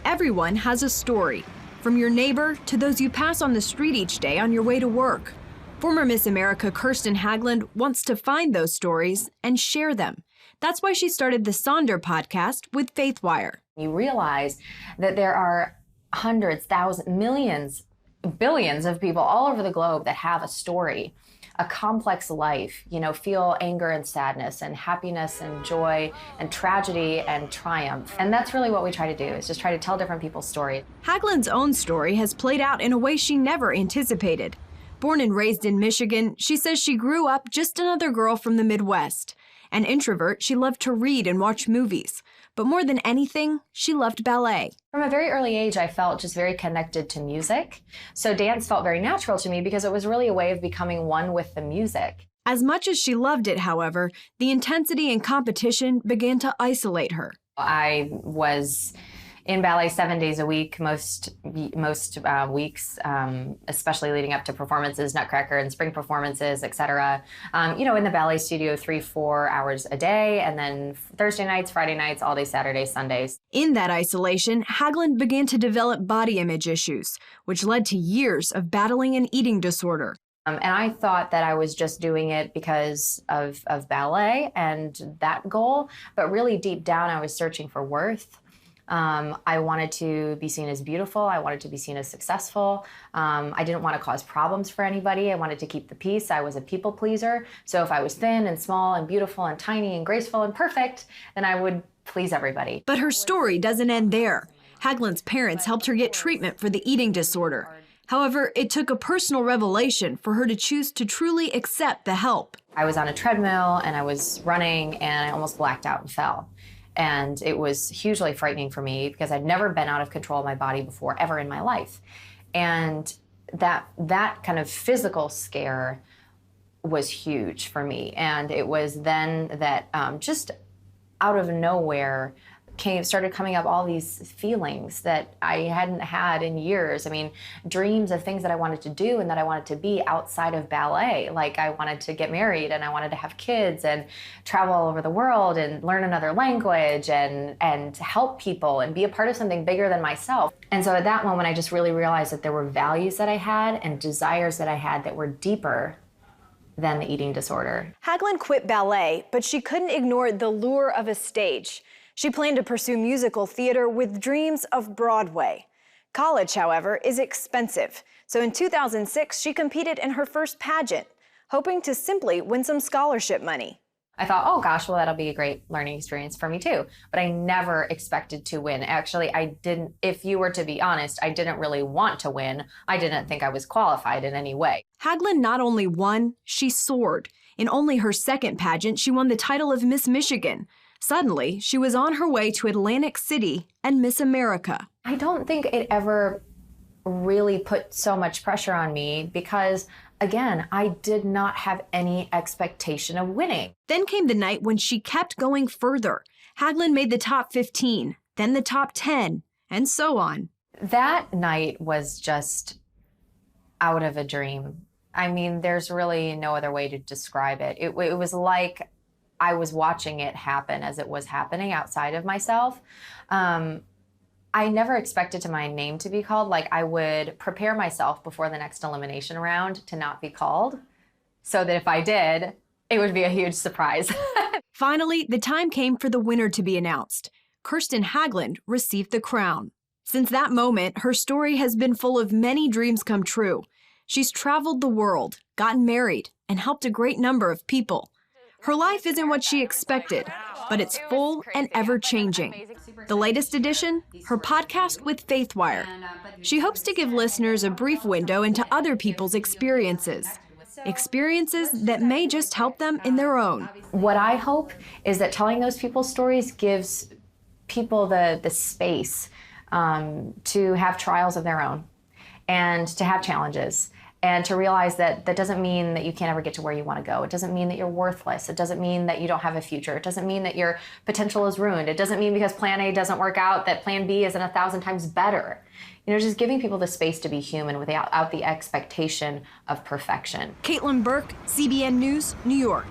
Everyone has a story, from your neighbor to those you pass on the street each day on your way to work. Former Miss America Kirsten Hagland wants to find those stories and share them. That's why she started the Sonder podcast with FaithWire. You realize that there are hundreds, thousands, millions, billions of people all over the globe that have a story, a complex life, feel anger and sadness and happiness and joy and tragedy and triumph. And that's really what we try to do, is just try to tell different people's stories. Hagland's own story has played out in a way she never anticipated. Born and raised in Michigan, she says she grew up just another girl from the Midwest. An introvert, she loved to read and watch movies. But more than anything, she loved ballet. From a very early age, I felt just very connected to music. So dance felt very natural to me because it was really a way of becoming one with the music. As much as she loved it, however, the intensity and competition began to isolate her. I was in ballet 7 days a week, most weeks, especially leading up to performances, Nutcracker and spring performances, etc. In the ballet studio 3-4 hours a day, and then Thursday nights, Friday nights, all day Saturdays, Sundays. In that isolation, Hagland began to develop body image issues, which led to years of battling an eating disorder. And I thought that I was just doing it because of ballet and that goal, but really deep down I was searching for worth. I wanted to be seen as beautiful. I wanted to be seen as successful. I didn't want to cause problems for anybody. I wanted to keep the peace. I was a people pleaser. So if I was thin and small and beautiful and tiny and graceful and perfect, then I would please everybody. But her story doesn't end there. Hagland's parents helped her get treatment for the eating disorder. However, it took a personal revelation for her to choose to truly accept the help. I was on a treadmill and I was running and I almost blacked out and fell. And it was hugely frightening for me because I'd never been out of control of my body before, ever in my life. And that kind of physical scare was huge for me. And it was then that just out of nowhere started coming up all these feelings that I hadn't had in years. I mean, dreams of things that I wanted to do and that I wanted to be outside of ballet. Like I wanted to get married and I wanted to have kids and travel all over the world and learn another language and help people and be a part of something bigger than myself. And so at that moment, I just really realized that there were values that I had and desires that I had that were deeper than the eating disorder. Hagland quit ballet, but she couldn't ignore the lure of a stage. She planned to pursue musical theater with dreams of Broadway. College, however, is expensive. So in 2006, she competed in her first pageant, hoping to simply win some scholarship money. I thought, oh gosh, well, that'll be a great learning experience for me too. But I never expected to win. Actually, I didn't, if you were to be honest, I didn't really want to win. I didn't think I was qualified in any way. Hagland not only won, she soared. In only her second pageant, she won the title of Miss Michigan. Suddenly, she was on her way to Atlantic City and Miss America. I don't think it ever really put so much pressure on me because, again, I did not have any expectation of winning. Then came the night when she kept going further. Hagland made the top 15, then the top 10, and so on. That night was just out of a dream. I mean, there's really no other way to describe it. It was like I was watching it happen as it was happening outside of myself. I never expected my name to be called. Like I would prepare myself before the next elimination round to not be called so that if I did, it would be a huge surprise. Finally, the time came for the winner to be announced. Kirsten Hagland received the crown. Since that moment, her story has been full of many dreams come true. She's traveled the world, gotten married, and helped a great number of people. Her life isn't what she expected, but it's full and ever-changing. The latest edition, her podcast with FaithWire. She hopes to give listeners a brief window into other people's experiences that may just help them in their own. What I hope is that telling those people's stories gives people the space to have trials of their own and to have challenges. And to realize that that doesn't mean that you can't ever get to where you want to go. It doesn't mean that you're worthless. It doesn't mean that you don't have a future. It doesn't mean that your potential is ruined. It doesn't mean because plan A doesn't work out that plan B isn't 1,000 times better. Just giving people the space to be human without the expectation of perfection. Caitlin Burke, CBN News, New York.